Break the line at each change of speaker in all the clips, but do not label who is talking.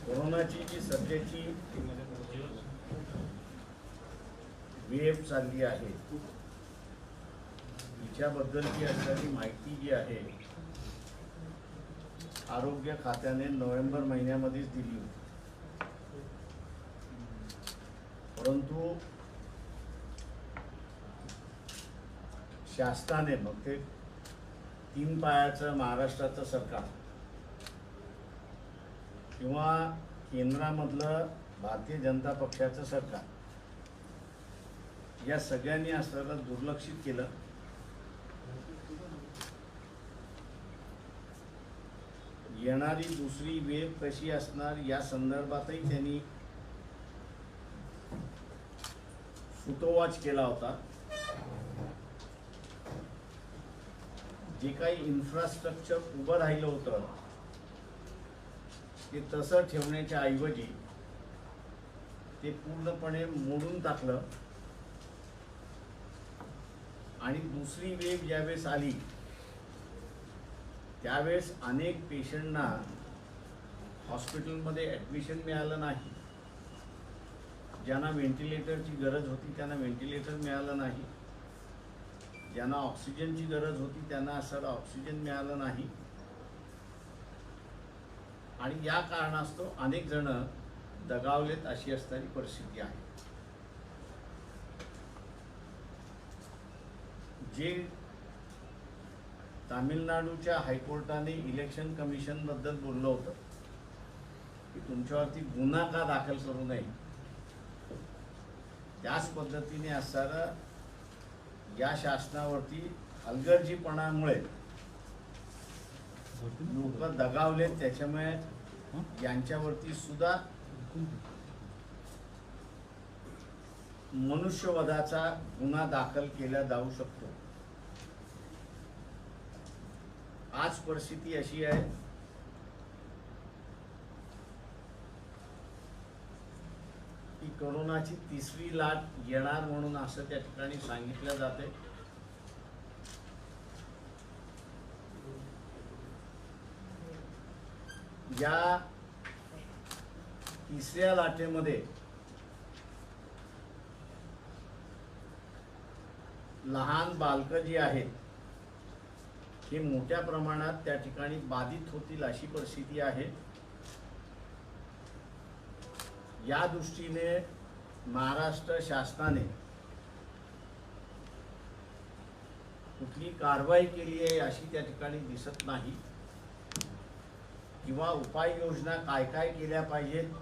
कोरोनाची जी सध्याची वेव्ह चालली आहे तिच्याबद्दलची असलेली माहिती जी आहे आरोग्य खात्याने नोव्हेंबर महिन्यामध्येच दिली होती, परंतु शासनाने मग ते तीन पायाचं महाराष्ट्राचं सरकार किंवा केंद्रामधलं भारतीय जनता पक्षाचं सरकार या सगळ्यांनी असल्याला दुर्लक्षित केलं। येणारी दुसरी वेव्ह कशी असणार या संदर्भातही त्यांनी सुतोवाच केला होता। जे काही इन्फ्रास्ट्रक्चर उभं राहिलं होतं ते तसं ठेवण्याच्या ऐवजी ते पूर्णपणे मोडून टाकलं आणि दुसरी वेव्ह ज्यावेळेस आली त्यावेळेस अनेक पेशंटना हॉस्पिटलमध्ये ॲडमिशन मिळालं नाही, ज्यांना व्हेंटिलेटरची गरज होती त्यांना व्हेंटिलेटर मिळालं नाही, ज्यांना ऑक्सिजनची गरज होती त्यांना असं ऑक्सिजन मिळालं नाही आणि या कारणास्तव अनेक जण दगावलेत अशी असणारी परिस्थिती आहे। जे तामिळनाडूच्या हायकोर्टाने इलेक्शन कमिशन बद्दल बोललं होतं की तुमच्यावरती गुन्हा का दाखल करू नये, त्याच पद्धतीने असणारा या शासनावरती हलगर्जीपणामुळे लोक दगावले, त्याच्यामुळे यांच्यावरती सुद्धा मनुष्यवधाचा गुन्हा दाखल केला जाऊ शकतो। आज परिस्थिती अशी आहे की कोरोनाची तिसरी लाट येणार म्हणून असं त्या ठिकाणी सांगितलं जाते। या तिसऱ्या लाटेमध्ये लहान बालकं जी आहेत हे मोठ्या प्रमाणात त्या ठिकाणी बाधित होतील अशी परिस्थिती आहे। या दृष्टीने महाराष्ट्र शासनाने कुठली कारवाई केली आहे अशी त्या ठिकाणी दिसत नाही किंवा उपाययोजना काय काय केल्या पाहिजेत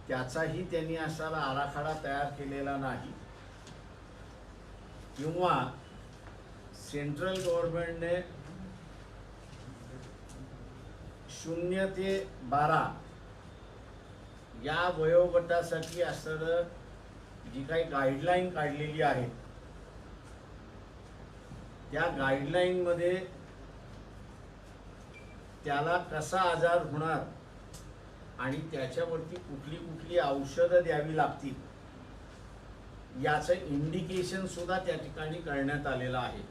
त्याचाही त्यांनी असा आराखडा तयार केलेला नाही किंवा सेंट्रल गव्हर्नमेंटने 0 ते 12 या वयोगटासाठी असणारं जी काही गाईडलाईन काढलेली आहे त्या गाईडलाईन मध्ये त्याला कसा आजार होणार आणि त्याच्यावरती कुठली कुठली औषधं द्यावी लागतील याचं इंडिकेशन सुद्धा त्या ठिकाणी करण्यात आलेलं आहे।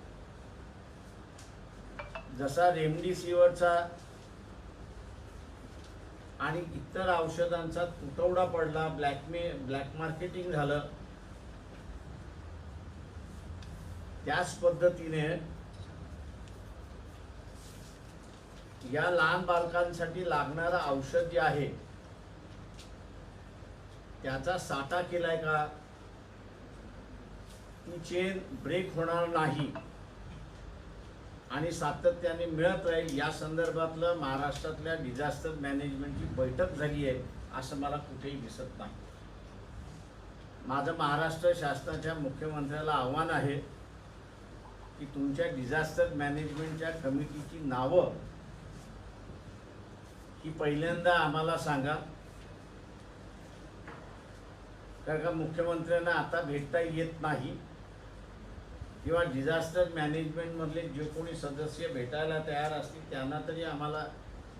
जसा रेमडेसिवीरचा आणि इतर औषधांचा तुटवडा पडला, ब्लॅक मार्केटिंग झालं, त्याच पद्धतीने या लहान बालकांसाठी लागणारा औषध जे आहे त्याचा साठा केलाय का, ती चेन ब्रेक होणार नाही आणि सातत्याने मिळत राहील या संदर्भातलं महाराष्ट्रातल्या डिझास्टर मॅनेजमेंटची बैठक झाली आहे असं मला कुठेही दिसत नाही। माझं महाराष्ट्र शासनाच्या मुख्यमंत्र्याला आव्हान आहे की तुमच्या डिझास्टर मॅनेजमेंटच्या कमिटीची नावं ही पहिल्यांदा आम्हाला सांगा, कारण का मुख्यमंत्र्यांना आता भेटता येत नाही किंवा डिझास्टर मॅनेजमेंट मधले जे कोणी सदस्य भेटायला तयार असतील त्यांना तरी आम्हाला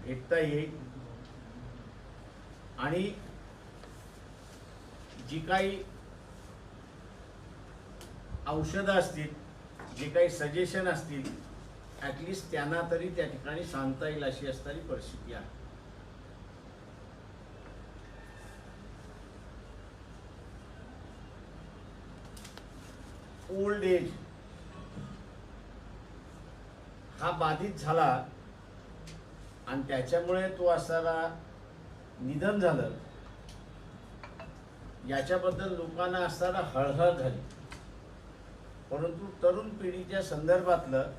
भेटता येईल आणि जी काही औषधं असतील, जे काही सजेशन असतील, ॲटलिस्ट त्यांना तरी त्या ठिकाणी सांगता येईल अशी असणारी परिस्थिती आहे। ओल्ड एज हा बाधित झाला आणि त्याच्यामुळे तो असताना निधन झालं, याच्याबद्दल लोकांना असताना हळहळ झाली. परंतु तरुण पिढीच्या संदर्भातलं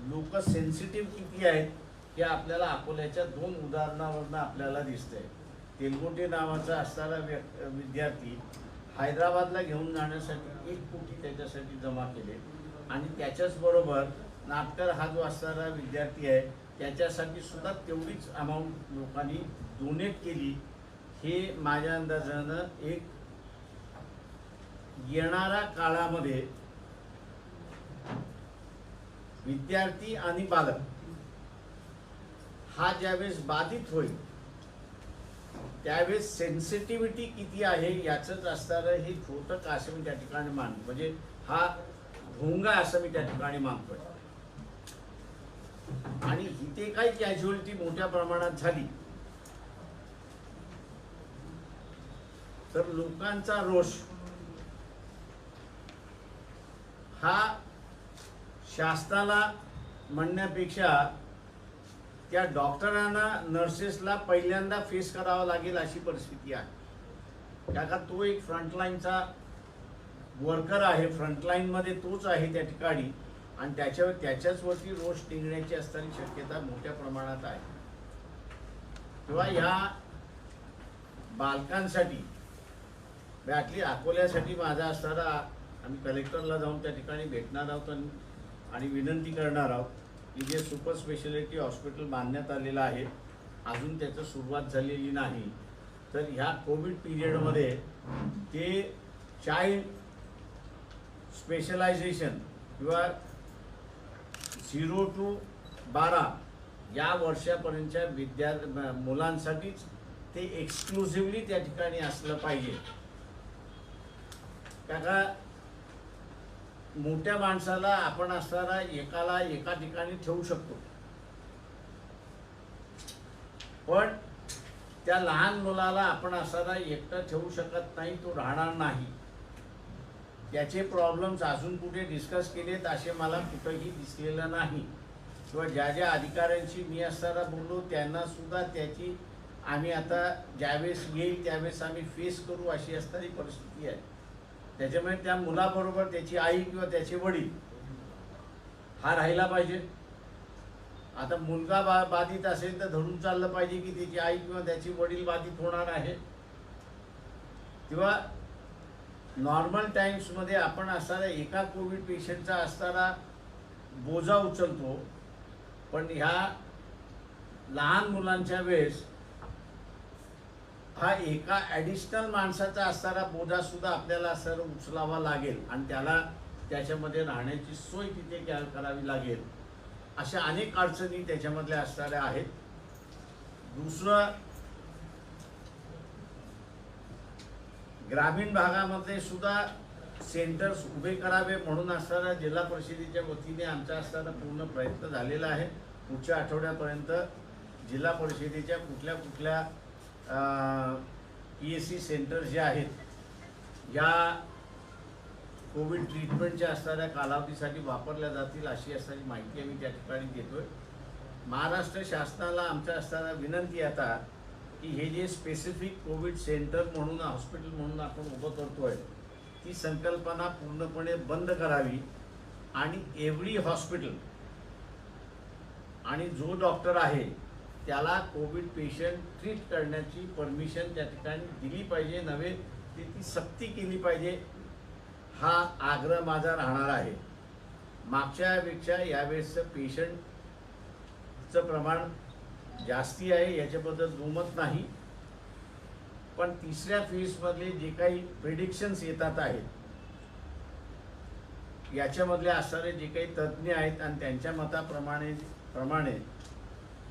लोक सेन्सिटिव्ह किती आहेत हे आपल्याला अकोल्याच्या 2 उदाहरणावरून आपल्याला दिसतंय. तेलगोटे नावाचा असणारा विद्यार्थी हैदराबादला घेऊन जाण्यासाठी 1 कोटी त्याच्यासाठी जमा केले आणि त्याच्याच बरोबर नाटकर हा जो असणारा विद्यार्थी आहे त्याच्यासाठी सुद्धा तेवढीच अमाऊंट लोकांनी डोनेट केली. हे माझ्या अंदाजानं एक येणाऱ्या काळामध्ये विद्यार्थी आणि बालक हा ज्यावेळेस बाधित होईल त्यावेळेस सेन्सिटिव्हिटी किती आहे याचंच असणारं हे छोटं असं मी त्या ठिकाणी मानतो. म्हणजे हा भोंगा असं मी त्या ठिकाणी मानतोय. आणि इथे काही कॅज्युअलिटी मोठ्या प्रमाणात झाली तर लोकांचा रोष हा शासनाला म्हणण्यापेक्षा त्या डॉक्टरांना नर्सेसला पहिल्यांदा फेस करावं लागेल अशी परिस्थिती आहे. कारण का तो एक फ्रंटलाईनचा वर्कर आहे, फ्रंटलाईनमध्ये तोच आहे त्या ठिकाणी आणि त्याच्याचवरती रोष टिंगण्याची असणारी शक्यता मोठ्या प्रमाणात आहे. तेव्हा ह्या बालकांसाठी ॲटली अकोल्यासाठी माझा असणारा आम्ही कलेक्टरला जाऊन त्या ठिकाणी भेटणार आहोत आणि विनंती करणार आहोत की जे सुपर स्पेशालिटी हॉस्पिटल बांधण्यात आलेलं आहे अजून त्याचं सुरुवात झालेली नाही, तर ह्या कोविड पिरियडमध्ये ते चाइल्ड स्पेशलायझेशन किंवा 0 to 12 या वर्षापर्यंतच्या मुलांसाठीच ते एक्सक्लुसिव्हली त्या ठिकाणी असलं पाहिजे. का मोठ्या माणसाला आपण असताना एका ठिकाणी ठेवू शकतो, पण त्या लहान मुलाला आपण असताना एकटं ठेवू शकत नाही, तो राहणार नाही. त्याचे प्रॉब्लेम्स अजून कुठे डिस्कस केलेत असे मला कुठंही दिसलेलं नाही. किंवा ज्या ज्या अधिकाऱ्यांशी मी असताना बोललो त्यांना सुद्धा त्याची आम्ही आता ज्यावेळेस येईल त्यावेळेस आम्ही फेस करू अशी असणारी परिस्थिती आहे. त्याच्यामुळे त्या मुलाबरोबर त्याची आई किंवा त्याचे वडील हा राहिला पाहिजे. आता मुलगा बाधित असेल तर धरून चाललं पाहिजे की त्याची आई किंवा त्याची वडील बाधित होणार आहे. तेव्हा नॉर्मल टाइम्समध्ये आपण असताना एका कोविड पेशंटचा असताना बोजा उचलतो, पण ह्या लहान मुलांच्या वेळेस हा एका ॲडिशनल माणसाचा असणारा बोजा सुद्धा आपल्याला असं उचलावा लागेल आणि त्याला त्याच्यामध्ये राहण्याची सोय तिथे करावी लागेल. अशा अनेक अडचणी त्याच्यामधल्या असणाऱ्या आहेत. दुसरं, ग्रामीण भागामध्ये सुद्धा सेंटर्स उभे करावे म्हणून असताना जिल्हा परिषदेच्या वतीने आमचा असताना पूर्ण प्रयत्न झालेला आहे. पुढच्या आठवड्यापर्यंत जिल्हा परिषदेच्या कुठल्या PSC सेंटर्स जे आहेत या कोविड ट्रीटमेंटच्या असणाऱ्या कालावधीसाठी वापरल्या जातील अशी असणारी माहिती आम्ही त्या ठिकाणी देतोय. महाराष्ट्र शासनाला आमच्या असताना विनंती आता की हे जे स्पेसिफिक कोविड सेंटर म्हणून हॉस्पिटल म्हणून आपण उभं करतोय ती संकल्पना पूर्णपणे बंद करावी आणि एव्हरी हॉस्पिटल आणि जो डॉक्टर आहे त्याला कोविड पेशंट ट्रीट करण्याची परमिशन त्या ठिकाणी दिली पाहिजे, नव्हे ती सक्ती केली पाहिजे, हा आग्रह माझा राहणार आहे. मागच्यापेक्षा यावेळेसचं पेशंटचं प्रमाण जास्ती आहे याच्याबद्दल दुमत नाही, पण तिसऱ्या फेजमधले जे काही प्रिडिक्शन्स येतात आहेत याच्यामधले असणारे जे काही तज्ज्ञ आहेत आणि त्यांच्या मताप्रमाणे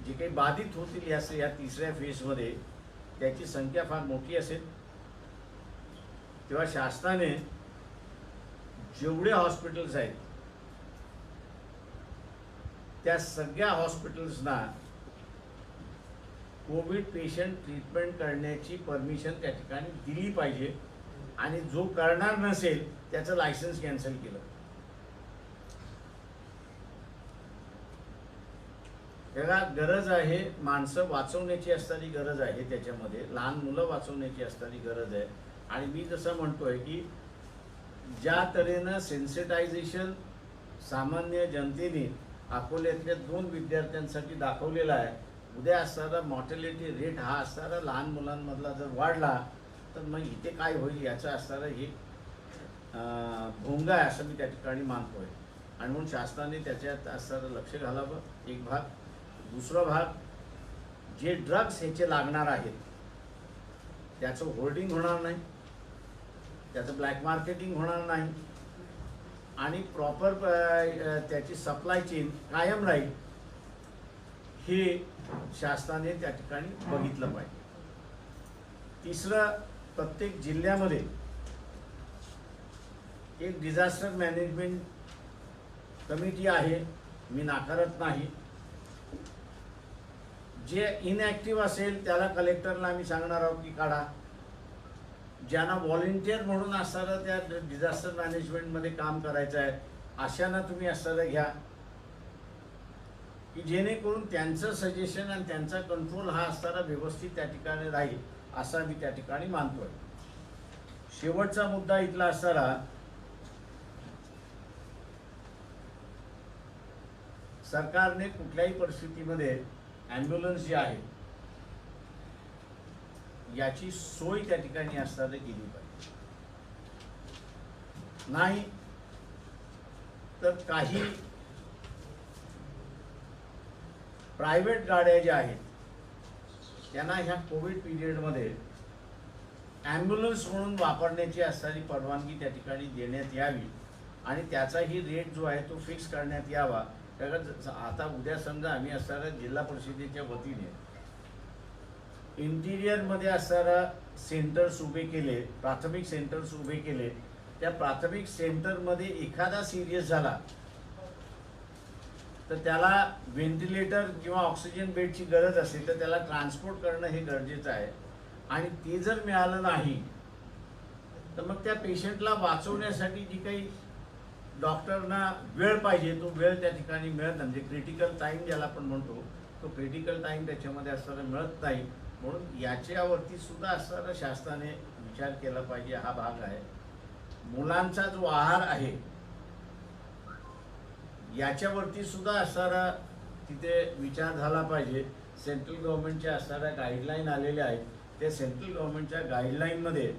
जे काही बाधित होतील या तिसऱ्या फेजमध्ये त्याची संख्या फार मोठी असेल. तेव्हा शासनाने जेवढे हॉस्पिटल्स आहेत त्या सगळ्या हॉस्पिटल्सना कोविड पेशंट ट्रीटमेंट करण्याची परमिशन त्या ठिकाणी दिली पाहिजे. आणि जो करणार नसेल त्याचं लायसन्स कॅन्सल केलं. त्याला गरज आहे, माणसं वाचवण्याची असणारी गरज आहे, त्याच्यामध्ये लहान मुलं वाचवण्याची असणारी गरज आहे. आणि मी जसं म्हणतोय की ज्या तऱ्हेनं सेन्सिटायझेशन सामान्य जनतेने अकोल्यातल्या 2 विद्यार्थ्यांसाठी दाखवलेला आहे, उद्या असणारा मॉर्टॅलिटी रेट हा असणारा लहान मुलांमधला जर वाढला तर मग इथे काय होईल याचं असणारं हे भोंगा आहे असं मी त्या ठिकाणी मानतोय. आणि म्हणून शासनाने त्याच्यात असणारं लक्ष घालावं, एक भाग. दुसरा भाग, जे ड्रग्स ह्याचे लागणार आहेत त्याचं होर्डिंग होणार नाही, त्याचं ब्लॅक मार्केटिंग होणार नाही आणि प्रॉपर त्याची सप्लाय चेन कायम राहील, हे शासनाने त्या ठिकाणी बघितलं पाहिजे. तिसरं, प्रत्येक जिल्ह्यामध्ये एक डिझास्टर मॅनेजमेंट कमिटी आहे, मी नाकारत नाही. जे इनॅक्टिव्ह असेल त्याला कलेक्टरला आम्ही सांगणार आहोत की काढा. ज्यांना व्हॉलेंटियर म्हणून असणारं त्या डिझास्टर मॅनेजमेंटमध्ये काम करायचं आहे अशांना तुम्ही असणारं घ्या, की जेणेकरून त्यांचं सजेशन आणि त्यांचा कंट्रोल हा असणारा व्यवस्थित त्या ठिकाणी राहील असा मी त्या ठिकाणी मानतोय. शेवटचा मुद्दा इथला असणारा, सरकारने कुठल्याही परिस्थितीमध्ये ॲम्ब्युलन्स जी आहे याची सोय त्या ठिकाणी असताना केली पाहिजे. नाही तर काही प्रायव्हेट गाड्या ज्या आहेत त्यांना ह्या कोविड पिरियडमध्ये ॲम्ब्युलन्स म्हणून वापरण्याची असणारी परवानगी त्या ठिकाणी देण्यात यावी आणि त्याचाही रेट जो आहे तो फिक्स करण्यात यावा. कारण आता उद्या समजा आम्ही असणाऱ्या जिल्हा परिषदेच्या वतीने इंटिरियरमध्ये असणारा सेंटर्स उभे केले, प्राथमिक सेंटर्स उभे केले, त्या प्राथमिक सेंटरमध्ये एखादा सिरियस झाला तर त्याला व्हेंटिलेटर किंवा ऑक्सिजन बेडची गरज असेल तर त्याला ट्रान्सपोर्ट करणं हे गरजेचं आहे. आणि ते जर मिळालं नाही तर मग त्या पेशंटला वाचवण्यासाठी जी काही डॉक्टरना वेळ पाहिजे तो वेळ त्या ठिकाणी मिळत नाही. म्हणजे क्रिटिकल टाईम ज्याला आपण म्हणतो तो क्रिटिकल टाईम त्याच्यामध्ये असताना मिळत नाही. म्हणून याच्यावरती सुद्धा असणारा शासनाने विचार केला पाहिजे, हा भाग आहे. मुलांचा जो आहार आहे याच्यावरती सुद्धा असणारा तिथे विचार झाला पाहिजे. सेंट्रल गव्हर्नमेंटच्या असणाऱ्या गाईडलाईन आलेल्या आहेत, त्या सेंट्रल गव्हर्नमेंटच्या गाईडलाईनमध्ये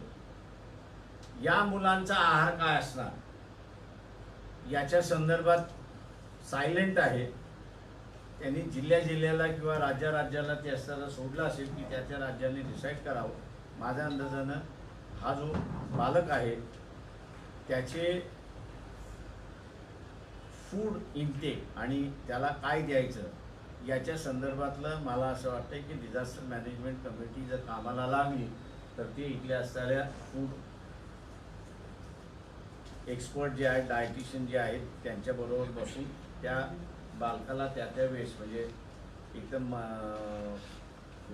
या मुलांचा आहार काय असणार याच्या संदर्भात सायलेंट आहे. त्यांनी जिल्ह्याला किंवा राज्याला ते असताना सोडलं असेल की त्या राज्याने डिसाईड करावं. माझ्या अंदाजानं हा जो बालक आहे त्याचे फूड इनटेक आणि त्याला काय द्यायचं याच्या संदर्भातलं मला असं वाटतं की डिझास्टर मॅनेजमेंट कमिटी जर कामाला लागली तर ते इथल्या असणाऱ्या फूड एक्सपर्ट जे आहेत, डायटिशियन जे आहेत त्यांच्याबरोबर बसून त्या बालकाला त्या वेळेस म्हणजे एकदम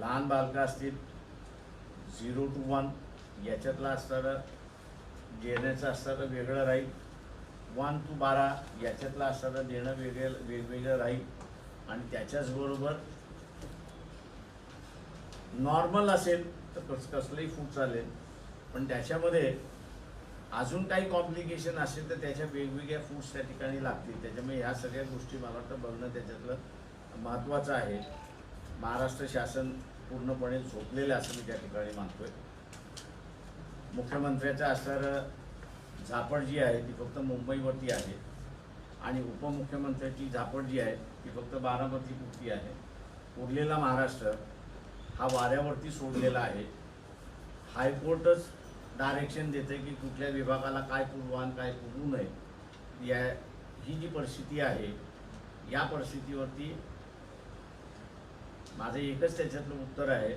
लहान बालकं असतील 0 to 1 याच्यातला असणारं देण्याचं असणारं वेगळं राहील, 1 to 12 याच्यातला असणारं देणं वेगवेगळं राहील. आणि त्याच्याचबरोबर नॉर्मल असेल तर कसलंही फूड चालेल, पण त्याच्यामध्ये अजून काही कॉम्प्लिकेशन असेल तर त्याच्या वेगवेगळ्या फूड्स त्या ठिकाणी लागतील. त्याच्यामुळे ह्या सगळ्या गोष्टी मला वाटतं बघणं त्याच्यातलं महत्त्वाचं आहे. महाराष्ट्र शासन पूर्णपणे झोपलेलं असं मी त्या ठिकाणी मानतोय. मुख्यमंत्र्याचं असणारं झापड जी आहे ती फक्त मुंबईवरती आहे आणि उपमुख्यमंत्र्याची झापड जी आहे ती फक्त बारामतीपुरती आहे. उरलेला महाराष्ट्र हा वाऱ्यावरती सोडलेला आहे. हायकोर्टच डायरेक्शन देते की कुठल्या विभागाला काय पुरवा आणि काय पुरवू नये. ही जी परिस्थिती आहे या परिस्थितीवरती माझं एकच त्याच्यातलं उत्तर आहे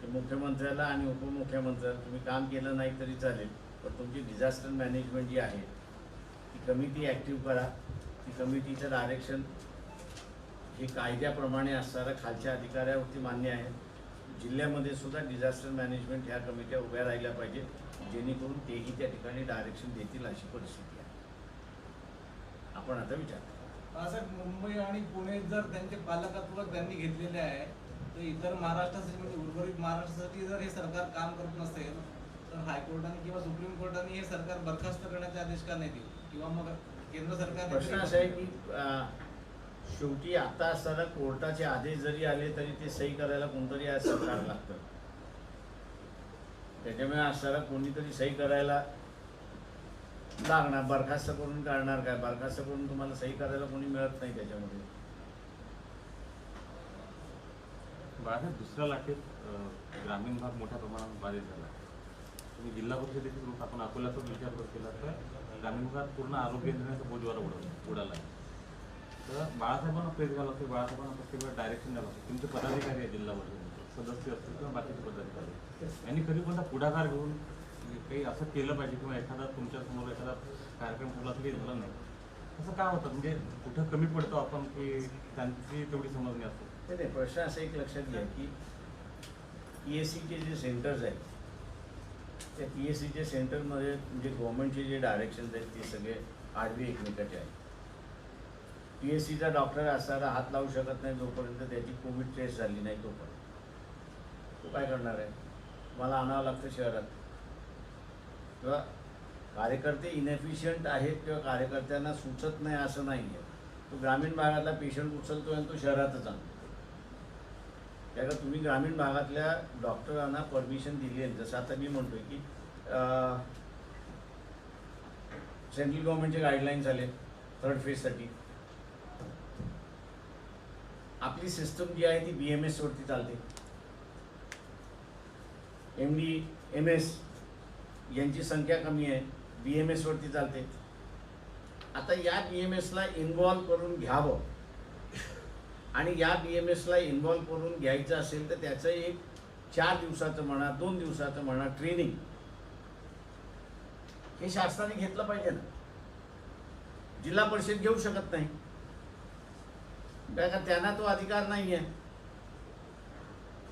की मुख्यमंत्र्याला आणि उपमुख्यमंत्र्याला तुम्ही काम केलं नाही तरी चालेल, पण तुमची डिझास्टर मॅनेजमेंट जी आहे ती कमिटी ॲक्टिव्ह करा. ती कमिटीचं डायरेक्शन हे कायद्याप्रमाणे असणारं खालच्या अधिकाऱ्यावरती मान्य आहे. जिल्ह्यामध्ये सुद्धा डिझास्टर मॅनेजमेंट ह्या कमिट्या उभ्या राहिल्या पाहिजे. जेणेकरून तेही त्या ठिकाणी डायरेक्शन देतील अशी परिस्थिती आहे. आपण आता विचार करू.
साहेब, मुंबई आणि पुणे जर त्यांचे पालकत्व त्यांनी घेतलेले आहे, तर इतर महाराष्ट्रासाठी म्हणजे उर्वरित महाराष्ट्रासाठी जर हे सरकार काम करत नसेल तर हायकोर्टाने किंवा सुप्रीम कोर्टाने हे सरकार बरखास्त करण्याचे आदेश का नाही दिले, किंवा मग केंद्र सरकार.
प्रश्न असा आहे की शेवटी आता असताना कोर्टाचे आदेश जरी आले तरी ते सही करायला कोणतरी या सरकार लागतं. त्याच्यामुळे असताना कोणीतरी सही करायला लागणार. बरखास्त करून काढणार काय? बरखास्त करून तुम्हाला सही करायला कोणी मिळत नाही त्याच्यामध्ये.
बाळासाहेब, दुसऱ्या लाटेत ग्रामीण भाग मोठ्या प्रमाणात बाधित झाला. तुम्ही जिल्हा परिषदेचे ग्रुप आपण अकोल्याचा विचार केला तर ग्रामीण भागात पूर्ण आरोग्य यंत्रणेचा बोजवारा उडाला आहे. तर बाळासाहेबांना प्रेस घ्यावं लागते, बाळासाहेबांना प्रत्येक वेळा डायरेक्शन द्यावं लागतं. तुमचे पदाधिकारी आहे जिल्हा परिषदेचे सदस्य असतील किंवा बाकीचे पदाधिकारी, यांनी कधी कोणता पुढाकार घेऊन काही असं केलं पाहिजे, किंवा एखादा तुमच्यासमोर एखादा कार्यक्रम ठेवला तरी झालं नाही, असं काय होतं? म्हणजे कुठं कमी पडतो आपण की त्यांची तेवढी समजणी असते?
नाही, प्रश्न असा एक लक्षात घ्या की PSCचे जे सेंटर्स आहेत त्या PSCच्या सेंटरमध्ये म्हणजे गव्हर्नमेंटचे जे डायरेक्शन्स आहेत ते सगळे आडवे एकमेकाचे आहेत. PSCचा डॉक्टर असताना हात लावू शकत नाही जोपर्यंत त्याची कोविड टेस्ट झाली नाही तोपर्यंत. तो काय करणार आहे? मला आणावं लागतं शहरात. किंवा कार्यकर्ते इनएफिशियंट आहेत किंवा कार्यकर्त्यांना सुचत नाही असं नाही आहे. तो ग्रामीण भागातला पेशंट उचलतो आणि तो शहरातच आणतो. त्याला तुम्ही ग्रामीण भागातल्या डॉक्टरांना परमिशन दिली आहे. जसं आता मी म्हणतोय की सेंट्रल गव्हर्नमेंटचे गाईडलाईन्स आले 3rd फेजसाठी. आपली सिस्टम जी आहे ती BMS वरती चालते. MD MS यांची संख्या कमी आहे, BMS वरती चालते. आता या BMSला इन्व्हॉल्व करून घ्यावं आणि या BMSला इन्व्हॉल्व करून घ्यायचं असेल तर त्याचं एक 4 दिवसाचं म्हणा 2 दिवसाचं म्हणा ट्रेनिंग हे शासनाने घेतलं पाहिजे ना. जिल्हा परिषद घेऊ शकत नाही का? त्यांना तो अधिकार नाही आहे.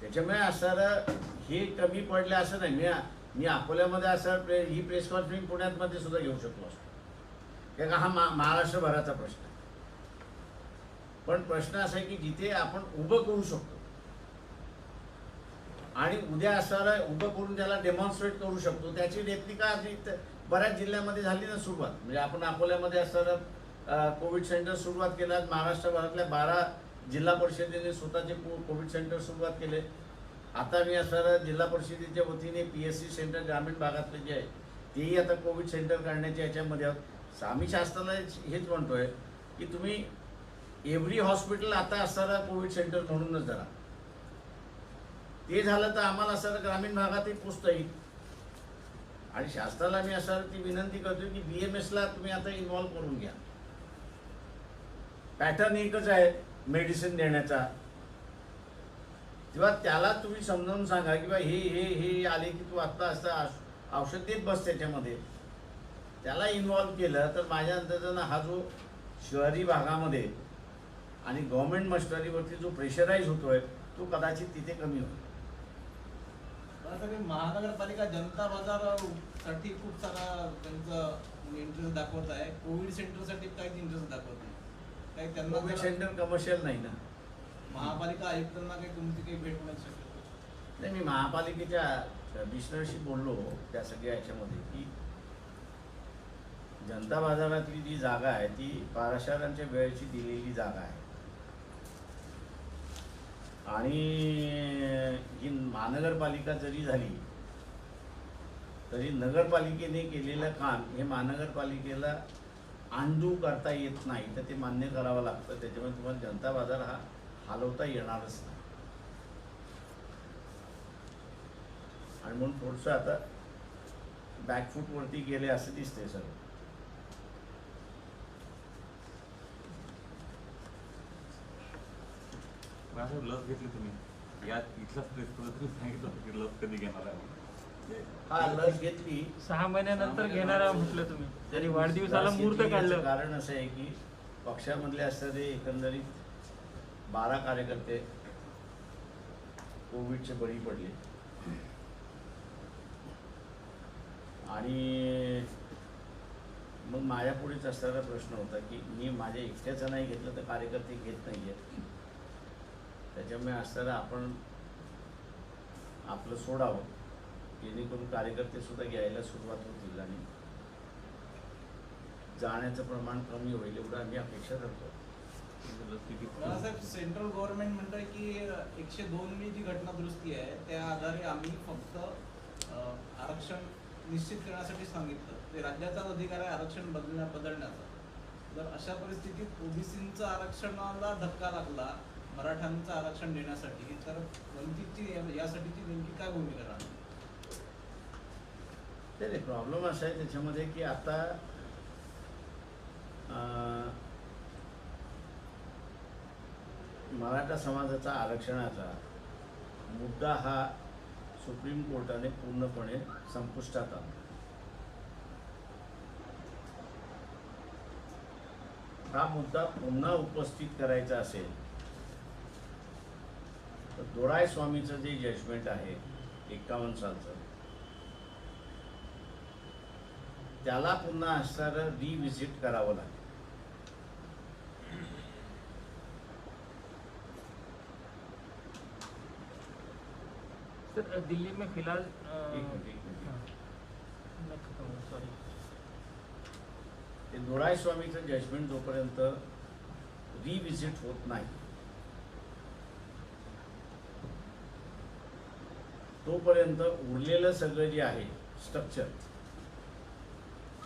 त्याच्यामुळे असं हे कमी पडले असं नाही. मी अकोल्यामध्ये असं ही प्रेस कॉन्फरन्स पुण्यामध्ये सुद्धा घेऊ शकलो असतो, का हा महाराष्ट्रभराचा प्रश्न आहे. पण प्रश्न असा आहे की जिथे आपण उभं करू शकतो आणि उद्या असणारा उभं करून त्याला डेमॉन्स्ट्रेट करू शकतो, त्याची रेप्लिका बऱ्याच जिल्ह्यामध्ये झाली ना सुरुवात. म्हणजे आपण अकोल्यामध्ये असणारं कोविड सेंटर सुरुवात केला. महाराष्ट्रभरातल्या 12 जिल्हा परिषदेने स्वतःचे कोविड सेंटर सुरुवात केले. आता मी असणारं जिल्हा परिषदेच्या वतीने PSC सेंटर ग्रामीण भागातले जे आहे तेही आता कोविड सेंटर काढण्याच्या याच्यामध्ये आहोत. आम्ही शासनाला हेच म्हणतोय की तुम्ही एव्हरी हॉस्पिटल आता असणारं कोविड सेंटर म्हणूनच धरा. ते झालं तर आम्हाला असणारं ग्रामीण भागातही पोचता येईल. आणि शासनाला मी असं ती विनंती करतो की BMSला तुम्ही आता इन्व्हॉल्व करून घ्या. पॅटर्न एकच आहे मेडिसिन देण्याचा. तेव्हा त्याला तुम्ही समजावून सांगा की बा हे आले की तू आत्ता असं औषध देत बस त्याच्यामध्ये. त्याला इन्व्हॉल्व केलं तर माझ्या अंदाजानं हा जो शहरी भागामध्ये आणि गव्हर्नमेंट मशिनरीवरती जो प्रेशराईज होतोय तो कदाचित तिथे कमी होईल.
महानगरपालिका जनता बाजार साठी खूप सारा त्यांचं इंटरेस्ट दाखवत आहे. कोविड सेंटरसाठी काहीच इंटरेस्ट दाखवत नाही. काही त्यांना
कोविड सेंटर कमर्शियल नाही ना.
महापालिका आयुक्तांना काही तुमची काही भेट होण्याची शक्यता
नाही. मी महापालिकेच्या कमिशनरशी बोललो त्या सगळ्या याच्यामध्ये की जनता बाजारातली जी जागा आहे ती पाराशरांच्या वेळेची दिलेली जागा आहे आणि ही महानगरपालिका जरी झाली तरी नगरपालिकेने केलेलं काम हे महानगरपालिकेला अनडू करता येत नाही. तर ते मान्य करावं लागतं. त्याच्यामुळे तुम्हाला जनता बाजार हा हलवता येणारच नाही. आणि म्हणून थोडंसं आता बॅकफूटवरती गेले असं दिसतंय सगळं.
लस घेतली तुम्ही या इथलाच तुम्ही सांगितलं की लस कधी घेणार आहे?
हा, लस घेतली
6 महिन्यानंतर घेणारा म्हटलं तुम्ही. तरी वाढदिवसाला मुहूर्त काढलं.
कारण असं आहे की पक्षामधले असणारे एकंदरीत 12 कार्यकर्ते कोविडचे बळी पडले आणि मग माझ्यापुढेच असणारा प्रश्न होता की मी माझ्या एकट्याचं नाही घेतलं तर कार्यकर्ते घेत नाही आहेत, त्याच्यामुळे असताना आपण आपलं सोडावं जेणेकरून कार्यकर्ते सुद्धा घ्यायला सुरुवात होतील आणि जाण्याचं प्रमाण कमी होईल एवढं आम्ही अपेक्षा करतो.
बाळासाहेब, सेंट्रल गव्हर्नमेंट म्हणतंय की 102 जी घटना दुरुस्ती आहे त्या आधारे आम्ही फक्त आरक्षण निश्चित करण्यासाठी सांगितलं. ते राज्याचाच अधिकार आहे आरक्षण बदलण्याचा. जर अशा परिस्थितीत ओबीसीचं आरक्षणाला धक्का लागला मराठ्यांचं आरक्षण देण्यासाठी, तर वंचितची यासाठीची नेमकी काय भूमिका राहणार?
नाही, प्रॉब्लेम असा आहे त्याच्यामध्ये की आता मराठा समाजाचा आरक्षणाचा मुद्दा हा सुप्रीम कोर्टाने पूर्णपणे संपुष्टात आणला. हा मुद्दा पुन्हा उपस्थित करायचा असेल तर दोराय स्वामीचं जे जजमेंट आहे 51 सालचं, त्याला पुन्हा असणारं रिव्हिजिट करावं लागेल.
सर दिल्ली में फिलहाल
एक मिनिट.
सॉरी,
ते दोराय स्वामीचं जजमेंट जोपर्यंत रिव्हिजिट होत नाही तोपर्यंत उरलेलं सगळं जे आहे स्ट्रक्चर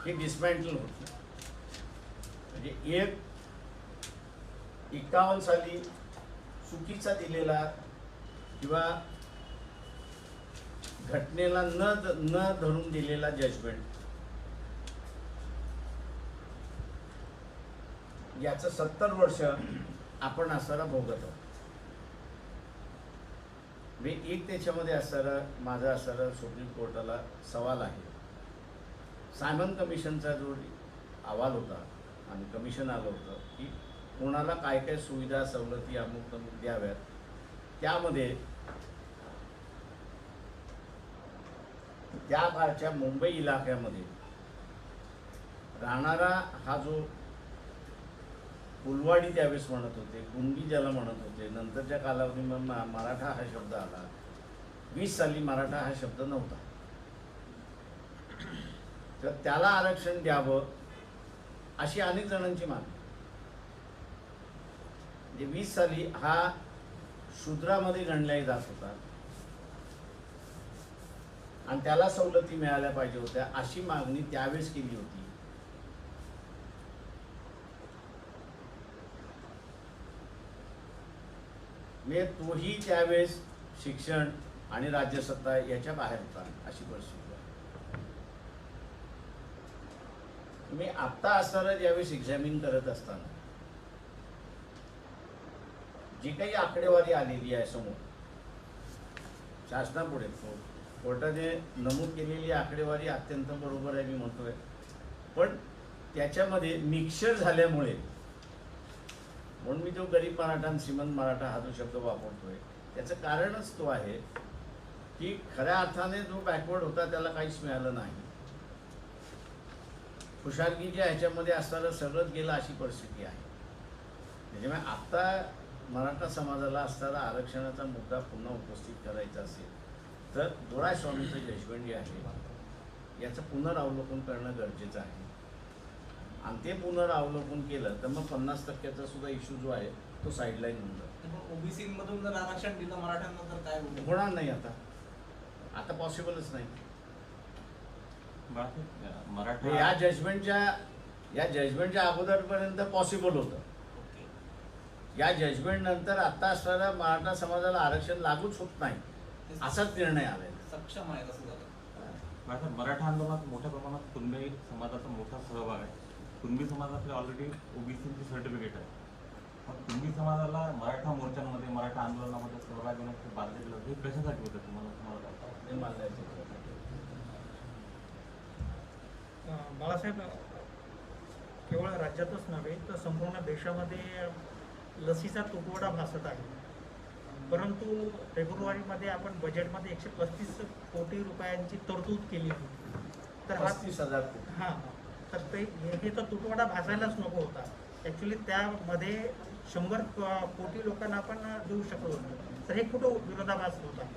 हे डिसमॅन्टल होत नाही. म्हणजे एक 51 साली चुकीचा दिलेला किंवा घटनेला न धरून दिलेला जजमेंट याचं 70 वर्ष आपण असणारा भोगत आहोत. मी एक त्याच्यामध्ये असणारा माझा असणारा सुप्रीम कोर्टाला सवाल आहे. सायमन कमिशनचा जो अहवाल होता आणि कमिशन आलं होतं की कोणाला काय काय सुविधा सवलती अमुक तमुक द्याव्यात, त्यामध्ये त्या काळच्या मुंबई इलाक्यामध्ये राहणारा हा जो फुलवाडी त्यावेळेस म्हणत होते, कुणबी ज्याला म्हणत होते, नंतरच्या कालावधीमध्ये मराठा हा शब्द आला. 20 साली मराठा हा शब्द नव्हता. तर त्याला आरक्षण द्यावं अशी अनेक जणांची मागणी. म्हणजे 20 साली हा शूद्रामध्ये गणला जात होता आणि त्याला सवलती मिळाल्या पाहिजे होत्या अशी मागणी त्यावेळेस केली होती. म्हणजे तोही त्यावेळेस शिक्षण आणि राज्यसत्ता याच्या बाहेर होता अशी परिस्थिती आहे. मी आत्ता असताना ज्यावेळेस एक्झामिन करत असताना जी काही आकडेवारी आलेली आहे समोर शासनापुढे कोर्टाने नमूद केलेली आकडेवारी अत्यंत बरोबर आहे मी म्हणतोय, पण त्याच्यामध्ये मिक्सर झाल्यामुळे म्हणून मी जो गरीब मराठा आणि श्रीमंत मराठा हा जो शब्द वापरतोय त्याचं कारणच तो आहे की खऱ्या अर्थाने जो बॅकवर्ड होता त्याला काहीच मिळालं नाही. खुशालगीच्या ह्याच्यामध्ये असताना सगळंच गेलं अशी परिस्थिती आहे. त्याच्यामुळे आत्ता मराठा समाजाला असणारा आरक्षणाचा मुद्दा पुन्हा उपस्थित करायचा असेल तर दोराय स्वामीचं जजमेंट जे आहे याचं पुनरावलोकन करणं गरजेचं आहे. आणि ते पुनरावलोकन केलं तर मग 50% सुद्धा इश्यू जो आहे तो साईडलाईन होऊन जातो.
ओबीसी मधून जर आरक्षण दिलं मराठ्यांना तर काय होईल?
होणार नाही. आता पॉसिबलच नाही.
मराठा
या जजमेंटच्या अगोदरपर्यंत पॉसिबल होतं. या जजमेंट नंतर आता असणाऱ्या मराठा समाजाला आरक्षण लागूच होत नाही असाच निर्णय आलाय.
सक्षम आहे असं झालं.
मराठा आंदोलनात मोठ्या प्रमाणात कुणबी समाजाचा मोठा सहभाग आहे. कुणबी समाजातले ऑलरेडी ओबीसीची सर्टिफिकेट आहे. मग कुणबी समाजाला मराठा मोर्चांमध्ये मराठा आंदोलनामध्ये सहभाग घेण्याची बाध्य दिलं हे कशासाठी होतं तुम्हाला?
बाळासाहेब, केवळ राज्यातच नव्हे तर संपूर्ण देशामध्ये लसीचा तुटवडा भासत आहे. परंतु फेब्रुवारीमध्ये आपण बजेटमध्ये 135 कोटी रुपयांची तरतूद केली होती. तर हा
35,000 कोटी.
हां तर ते हे तर तुटवडा भासायलाच नको होता. ॲक्च्युली त्यामध्ये 100 कोटी लोकांना आपण देऊ शकलो होतो. तर हे कुठं विरोधाभास होता?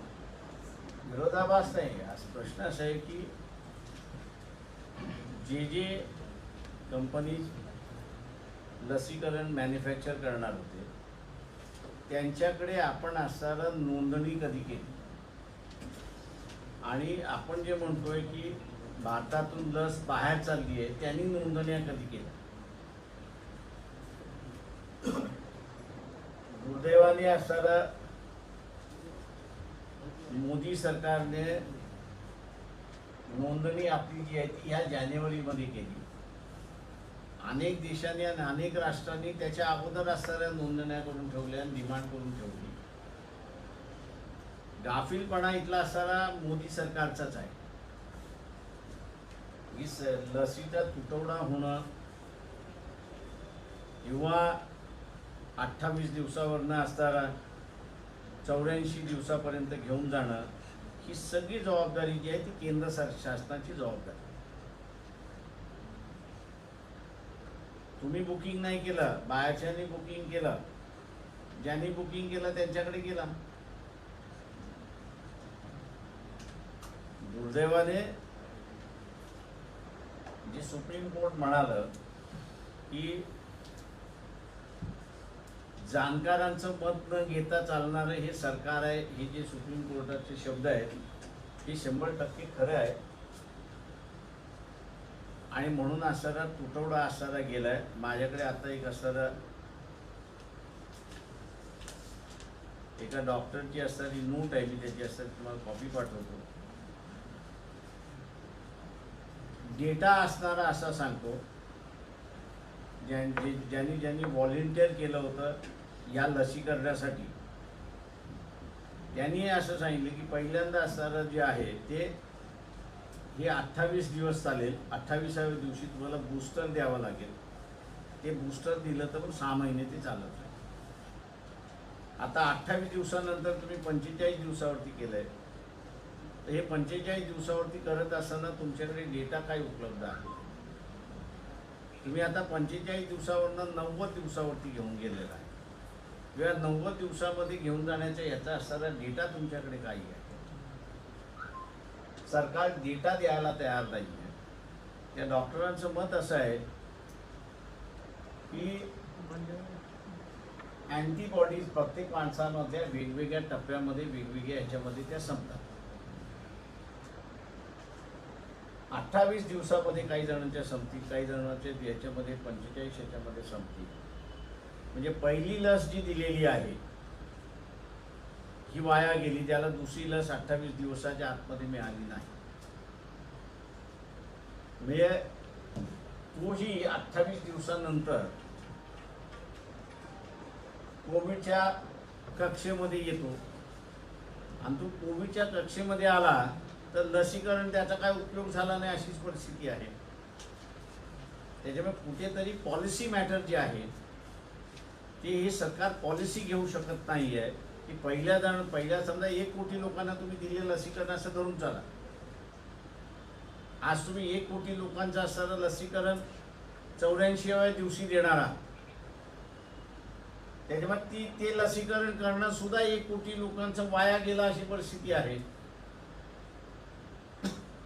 विरोधाभास नाही. आज प्रश्न असा आहे की जे कंपनी लसीकरण मॅन्युफॅक्चर करणार होते त्यांच्याकडे आपण असणारं नोंदणी कधी केली, आणि आपण जे म्हणतोय की भारतातून लस बाहेर चालली आहे त्यांनी नोंदण्या कधी केल्या? दुर्दैवाने असणारा मोदी सरकारने नोंदणी आपली जी आहे ती ह्या जानेवारीमध्ये केली. अनेक देशांनी आणि अनेक राष्ट्रांनी त्याच्या अगोदर असणाऱ्या नोंदण्या करून ठेवल्या आणि डिमांड करून ठेवली. गाफीलपणा इथला असणारा मोदी सरकारचाच आहे. ही लसीचा तुटवडा होणं किंवा 28 दिवसावरनं असणारा 84 दिवसापर्यंत घेऊन जाणं, ही सगळी जबाबदारी जी आहे ती केंद्र शासनाची जबाबदारी. तुम्ही बुकिंग नाही केलं, बाहेरच्यांनी बुकिंग केलं, ज्यांनी बुकिंग केलं त्यांच्याकडे गेला. दुर्दैवाने जे सुप्रीम कोर्ट म्हणालं की जाणकारांचं मत न घेता चालणारं हे सरकार आहे, हे जे सुप्रीम कोर्टाचे शब्द आहेत हे 100% खरं आहे. आणि म्हणून असणारा तुटवडा असणारा गेलाय. माझ्याकडे आता एक असणारा एका डॉक्टरची असणारी नोट आहे, मी त्याची असणारी तुम्हाला कॉपी पाठवतो. डेटा असणारा असा सांगतो, ज्यांनी व्हॉलेंटिअर केलं होतं या लसीकरणासाठी त्यांनी असं सांगितलं की पहिल्यांदा असणारं जे आहे ते हे 28 दिवस चालेल. 28व्या दिवशी तुम्हाला बूस्टर द्यावं लागेल. ते बूस्टर दिलं तर पण 6 महिने ते चालत आहे. आता 28 दिवसानंतर तुम्ही 45 दिवसावरती केलंय, तर हे 45 दिवसावरती करत असताना तुमच्याकडे डेटा काय उपलब्ध आहे? तुम्ही आता 45 दिवसावरनं 90 दिवसावरती घेऊन गेलेला आहे, किंवा 90 दिवसामध्ये घेऊन जाण्याचा याचा असणारा डेटा तुमच्याकडे काही आहे? सरकार डेटा द्यायला तयार नाही आहे. त्या डॉक्टरांचं मत असं आहे की अँटीबॉडीज प्रत्येक माणसामधल्या वेगवेगळ्या टप्प्यामध्ये वेगवेगळ्या ह्याच्यामध्ये त्या संपतात. 28 दिवसामध्ये काही जणांच्या संपतील, काही जणांच्या याच्यामध्ये 45 ह्याच्यामध्ये संपतील. म्हणजे पहिली लस जी दिलेली आहे ही वाया गेली, त्याला दुसरी लस 28 दिवसाच्या आतमध्ये मिळाली नाही. म्हणजे तोही 28 दिवसानंतर कोविडच्या कक्षेमध्ये येतो, आणि तो कोविडच्या कक्षेमध्ये आला तर लसीकरण त्याचा काय उपयोग झाला नाही अशीच परिस्थिती आहे. त्याच्यामुळे कुठेतरी पॉलिसी मॅटर जे आहे ते हे सरकार पॉलिसी घेऊ शकत नाही आहे की पहिल्या समजा 1 कोटी लोकांना तुम्ही दिले लसीकरण असं धरून चाला. आज तुम्ही 1 कोटी लोकांचं असणारं लसीकरण 84व्या दिवशी देणार आहात. त्याच्यामुळे ते लसीकरण करणं सुद्धा 1 कोटी लोकांचं वाया गेलं अशी परिस्थिती आहे.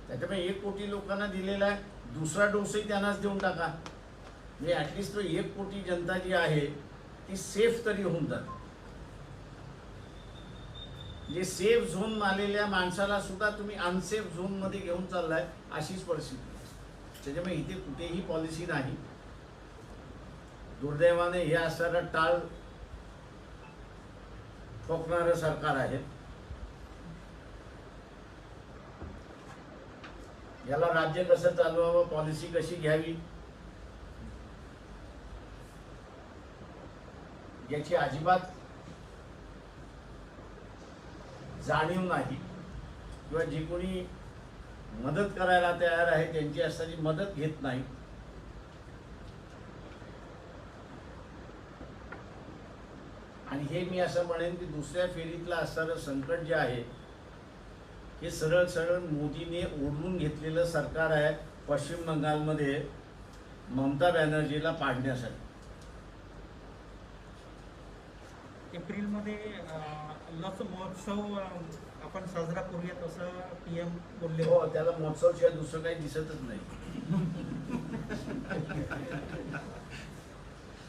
त्याच्यामुळे 1 कोटी लोकांना दिलेला दुसरा डोसही त्यांनाच देऊन टाका, म्हणजे ॲटलिस्ट तो 1 कोटी जनता जी आहे ती सेफ तरी होऊन जाते. जे सेफ झोन आलेल्या माणसाला सुद्धा तुम्ही अनसेफ झोनमध्ये घेऊन चाललाय अशीच परिस्थिती. त्याच्यामुळे इथे कुठेही पॉलिसी नाही. दुर्दैवाने हे असणारं टाळ ठोकणारं सरकार आहे. याला राज्य कसं चालवावं, पॉलिसी कशी घ्यावी याची अजिबात जाणीव नाही, किंवा जे कोणी मदत करायला तयार आहे त्यांची असणारी मदत घेत नाही. आणि हे मी असं म्हणेन की दुसऱ्या फेरीतलं असणारं संकट जे आहे हे सरळ सरळ मोदीने ओढून घेतलेलं सरकार आहे पश्चिम बंगालमध्ये ममता बॅनर्जीला पाडण्यासाठी.
एप्रिलमध्ये लस महोत्सव आपण साजरा करूयात असं PM बोलले
हो,
होते.
त्याला महोत्सवशिवाय दुसरं काही दिसतच नाही.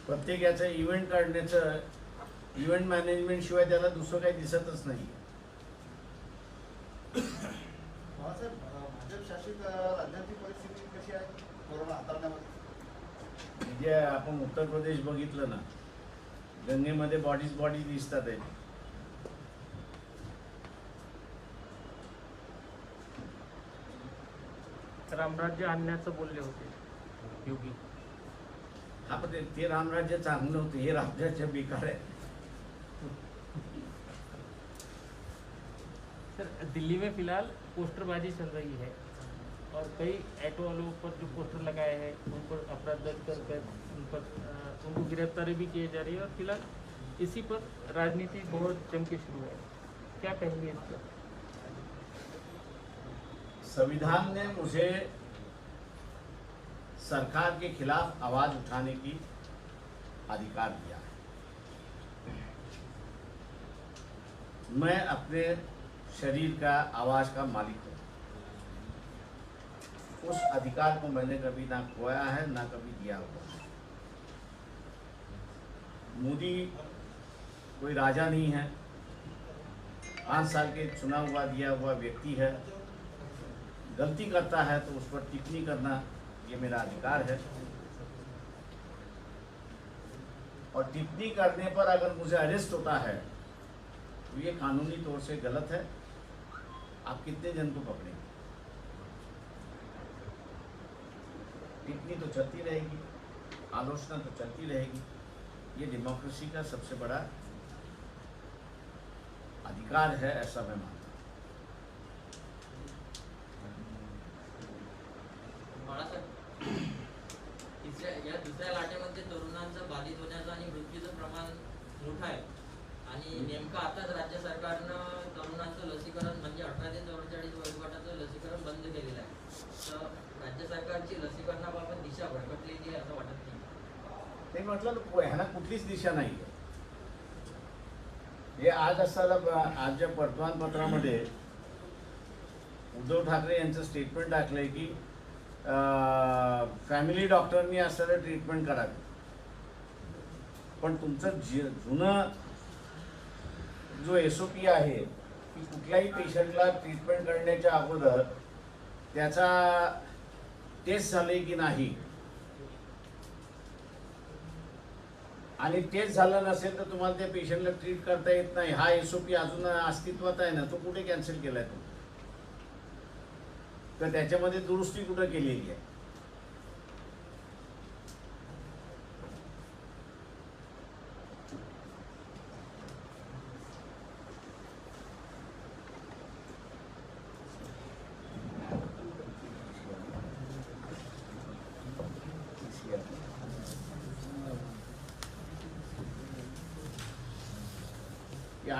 प्रत्येक याचं इव्हेंट काढण्याचं, इव्हेंट मॅनेजमेंट शिवाय त्याला दुसरं काही दिसतच नाही.
बाळासाहेब, भाजप शासित राज्याची परिस्थिती कशी आहे कोरोना हाताळण्यामध्ये?
जे आपण उत्तर प्रदेश बघितलं ना, गंगेमध्ये बॉडी दिसतात आहे.
रामराज्य आणण्याचं बोलले होते योगी.
हा, पण ते रामराज्य चांगलं होतं, हे रामराज्य बेकार आहे.
सर, दिल्ली में फिलहाल पोस्टरबाजी चल रही है और कई ऑटो वालों पर जो पोस्टर लगाए हैं उन पर अपराध दर्ज कर उनको गिरफ्तारी भी की जा रही है और फिलहाल इसी पर राजनीति बहुत जम के शुरू है. क्या कहेंगे इस पर?
संविधान ने मुझे सरकार के खिलाफ आवाज उठाने की अधिकार दिया है. मैं अपने शरीर का, आवाज का मालिक हूं. उस अधिकार को मैंने कभी ना खोया है ना कभी दिया हुआ है. मोदी कोई राजा नहीं है, 5 साल के चुना हुआ दिया हुआ व्यक्ति है. गलती करता है तो उस पर टिप्पणी करना ये मेरा अधिकार है, और टिप्पणी करने पर अगर मुझे अरेस्ट होता है तो ये कानूनी तौर से गलत है. आप कितने जन को पकड़ेंगे? टिप्पणी तो चलती रहेगी, आलोचना तो चलती रहेगी. ये डेमोक्रेसी का सबसे बड़ा अधिकार है, ऐसा मैं मानता हूँ.
या दुसऱ्या लाटेमध्ये तरुणांचं बाधित होण्याचं आणि मृत्यूचं प्रमाण मोठं आहे आणि नेमकं आताच राज्य सरकारनं तरुणांचं लसीकरण म्हणजे 18 ते 44 वयोगटाचं लसीकरण बंद केलेलं आहे. तर राज्य सरकारची लसीकरणाबाबत दिशा भरकटलेली आहे असं वाटत नाही.
ते म्हटलं ना, ह्याला कुठलीच दिशा नाही आहे. हे आज असताना आजच्या वर्तमानपत्रामध्ये उद्धव ठाकरे यांचं स्टेटमेंट टाकलंय की फॅमिली डॉक्टरनी असताना ट्रीटमेंट करावी. पण तुमचं जुनं जो SOP आहे की कुठल्याही पेशंटला ट्रीटमेंट करण्याच्या अगोदर त्याचा टेस्ट झाले की नाही, आणि टेस्ट झालं नसेल तर तुम्हाला त्या पेशंटला ट्रीट करता येत नाही. हा SOP अजून अस्तित्वात आहे ना, तो कुठे कॅन्सल केलाय तुम्ही? तर त्याच्यामध्ये दुरुस्ती कुठं केलेली आहे?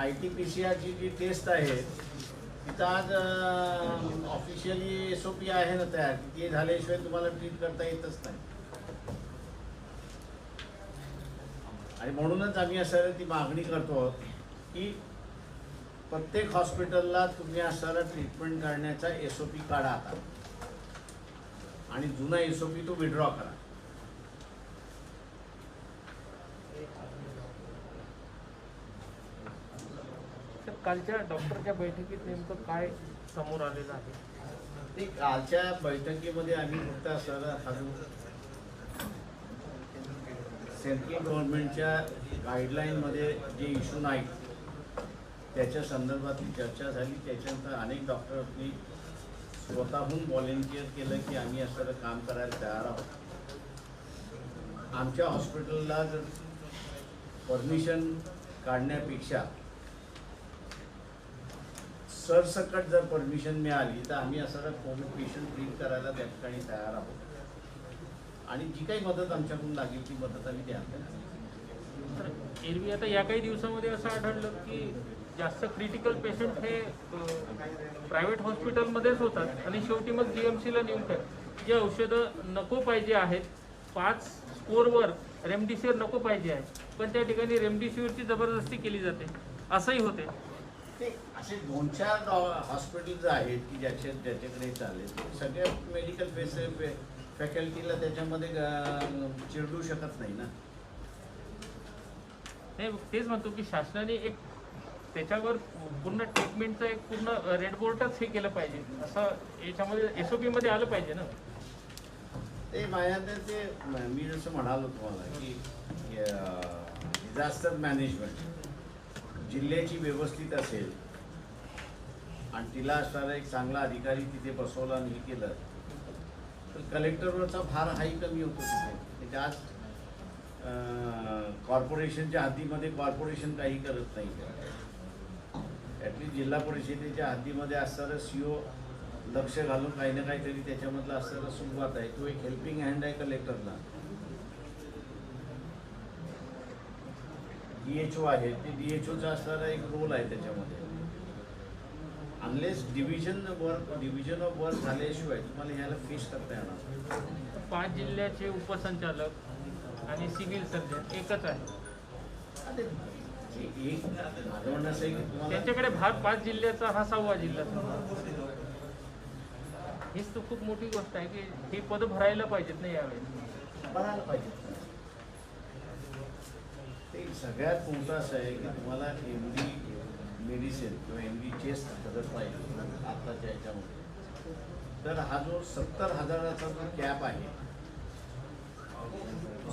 ITPCR ची जी टेस्ट आहे तिथं आज ऑफिशियली SOP आहे ना तयार, की ते झाल्याशिवाय तुम्हाला ट्रीट करता येतच नाही. आणि म्हणूनच आम्ही असं ती मागणी करतो की प्रत्येक हॉस्पिटलला तुम्ही असं ट्रीटमेंट करण्याचा SOP काढा आता, आणि जुना SOP तो विड्रॉ करा.
कालच्या डॉक्टरच्या बैठकीत नेमकं काय समोर आलेलं आहे?
ते कालच्या बैठकीमध्ये आम्ही फक्त असं सेंट्रल गव्हर्नमेंटच्या गाईडलाईनमध्ये जे इश्यू नाहीत त्याच्या संदर्भातली चर्चा झाली. त्याच्यानंतर अनेक डॉक्टरांनी स्वतःहून व्हॉलेंटिअर केलं की आम्ही असं काम करायला तयार आहोत. आमच्या हॉस्पिटलला जर परमिशन काढण्यापेक्षा सरसकट जर परमिशन मिळाली तर आम्ही असं कोविड पेशंट ट्रीट करायला त्या ठिकाणी तयार आहोत, आणि जी काही मदत आमच्याकडून लागेल ती मदत आम्ही द्यायला.
तर एरवी आता या काही दिवसामध्ये असं आढळलं की जास्त क्रिटिकल पेशंट हे प्रायव्हेट हॉस्पिटलमध्येच होतात आणि शेवटी मग GMCला नेऊन काय जे औषधं नको पाहिजे आहेत 5 स्कोरवर रेमडेसिवीर नको पाहिजे आहे पण त्या ठिकाणी रेमडेसिवीरची जबरदस्ती केली जाते असंही होते.
ते असे 2-4 हॉस्पिटल्स आहेत की ज्याच्याकडे चालेल सगळ्या मेडिकल फॅकल्टीला त्याच्यामध्ये चिरडू शकत नाही ना.
नाही तेच म्हणतो की शासनाने एक त्याच्यावर पूर्ण ट्रीटमेंटचं एक पूर्ण रेड बोर्डच हे केलं पाहिजे असं याच्यामध्ये SOP मध्ये आलं पाहिजे ना.
ते माझ्याकडे ते मी जसं म्हणालो तुम्हाला की डिझास्टर मॅनेजमेंट जिल्ह्याची व्यवस्थित असेल आणि तिला असणारा एक चांगला अधिकारी तिथे बसवला आणि हे केलं तर कलेक्टरवरचा भार हाही कमी होतो तिथे. आज कॉर्पोरेशनच्या हद्दीमध्ये कॉर्पोरेशन काही करत नाही. ॲटलीस्ट जिल्हा परिषदेच्या हद्दीमध्ये असणारं CO लक्ष घालून काही ना काहीतरी त्याच्यामधलं असणारं सुरुवात आहे तो एक हेल्पिंग हँड आहे कलेक्टरला. DHO आहे ते DHOचा असणारा एक रोल आहे त्याच्यामध्ये. अनलेस डिव्हिजन ऑफ वर्क झाल्याशिवाय तुम्हाला ह्याला फेस करता येणार.
5 जिल्ह्याचे उपसंचालक आणि सिव्हिल सर्जन एकच आहे.
एक माझं म्हणणं असं आहे की तुम्हाला
त्यांच्याकडे भार 5 जिल्ह्याचा हा 6वा जिल्हा. हीच तर खूप मोठी गोष्ट आहे की ही पद भरायला पाहिजेत ना यावेळेस.
बनायला पाहिजे. ते सगळ्यात मोठं असं आहे की तुम्हाला MD मेडिसिन किंवा MD चेस्ट करत पाहिजे आत्ताच्या ह्याच्यामध्ये. तर हा जो 70,000चा जो कॅप आहे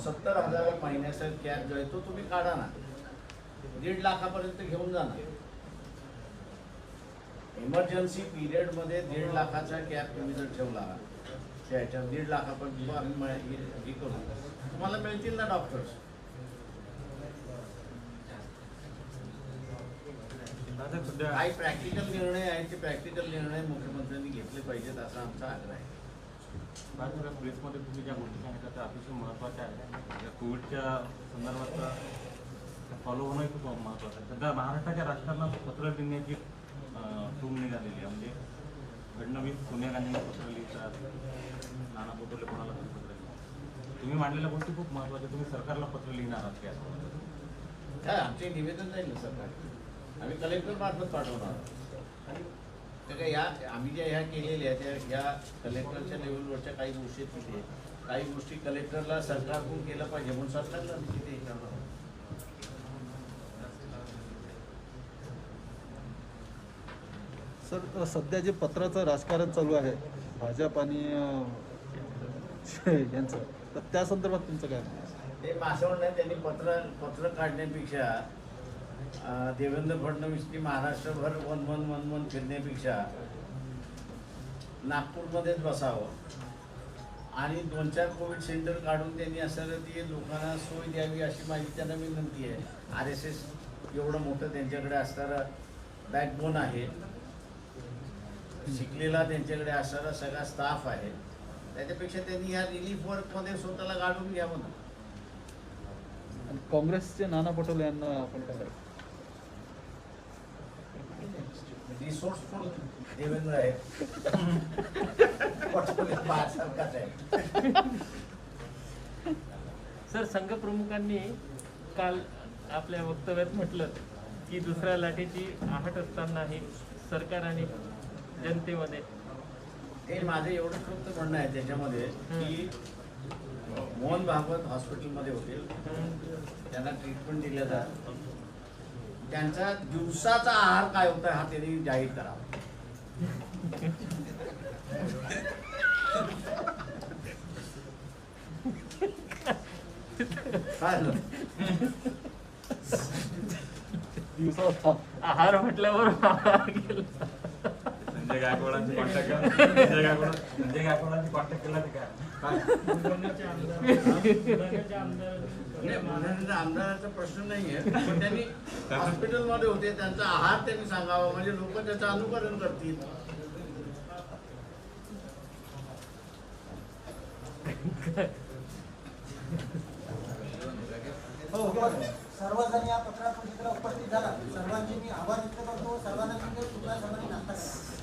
70,000 महिन्याचा कॅप जो आहे तो तुम्ही काढा ना. 1.5 लाखापर्यंत घेऊन जा ना. इमर्जन्सी पिरियडमध्ये 1.5 लाखाचा कॅप तुम्ही जर ठेवला त्याच्या 1.5 लाखापर्यंत आम्ही हे करू तुम्हाला मिळतील ना डॉक्टर्स. काही प्रॅक्टिकल निर्णय आहेत ते प्रॅक्टिकल निर्णय मुख्यमंत्र्यांनी घेतले पाहिजेत असा आमचा आग्रह आहे.
बाजूला प्रेसमध्ये तुम्ही ज्या गोष्टी सांगितल्या त्या अतिशय महत्त्वाच्या आहेत. कोविडच्या संदर्भात फॉलो होणं खूप महत्त्वाचं आहे. सध्या महाराष्ट्राच्या राजकारणात पत्र लिहिण्याची धूम निघालेली आहे. म्हणजे फडणवीस सोनिया गांधींना पत्र लिहितात, नाना पटोले कोणाला तरी पत्र लिहितात. तुम्ही मांडलेल्या गोष्टी खूप महत्त्वाच्या. तुम्ही सरकारला पत्र लिहिणार आहात की असं?
आमचे निवेदन जाईल ना सरकार. आम्ही कलेक्टर मार्फत पाठवणार. तर काय आम्ही ज्या ह्या केलेल्या त्या ह्या कलेक्टरच्या लेवलवरच्या काही गोष्टी तिथे काही गोष्टी कलेक्टरला सरकारकडून केलं पाहिजे म्हणून सरकारला तिथे हे करणार.
सर सध्या जे पत्राचं राजकारण चालू आहे भाजप आणि यांचं तर त्या संदर्भात तुमचं काय म्हणणं आहे?
ते असं म्हणणं त्यांनी पत्र काढण्यापेक्षा देवेंद्र फडणवीसनी महाराष्ट्रभर वन फिरण्यापेक्षा नागपूरमध्येच बसावं आणि 2-4 कोविड सेंटर काढून त्यांनी असं ती लोकांना सोय द्यावी अशी माझी त्यांना विनंती आहे. RSS एवढं मोठं त्यांच्याकडे असणारं बॅकबोन आहे, शिकलेला त्यांच्याकडे असणारा सगळा स्टाफ आहे. त्याच्यापेक्षा त्यांनी या रिलीफ वर्कमध्ये स्वतःला गाडून घ्यावं ना.
आणि काँग्रेसचे नाना पटोले यांना आपण काय
रिसोर्सफुल देवेंद्र आहे पटोले सरकारच आहे.
सर संघ प्रमुखांनी काल आपल्या वक्तव्यात म्हटलं की दुसऱ्या लाटेची आहट असतानाही सरकार आणि जनतेमध्ये
हे माझं एवढं फक्त म्हणणं आहे त्याच्यामध्ये की मोहन भागवत हॉस्पिटलमध्ये होते, त्यांना ट्रीटमेंट दिल्या जात. त्यांचा दिवसाचा आहार काय होता हा त्यांनी जाहीर करावा. काय झालं?
दिवसाचा
आहार म्हटल्यावर आहार गेला.
संजय गायकवाडांची कॉन्टॅक्ट केला ते काय?
नाही, बुलढाण्याच्या आमदाराचा प्रश्न नाहीये, पण त्यांनी हॉस्पिटलमध्ये होते त्यांचा आहार त्यांनी सांगावा म्हणजे लोक त्याचं अनुकरण करतील.
सर्वजण या पत्रकार परिषदेला उपस्थित झाला. सर्वांचे मी आभार व्यक्त सर्वांना तुमच्या सर्वांनी नाश्ता करा.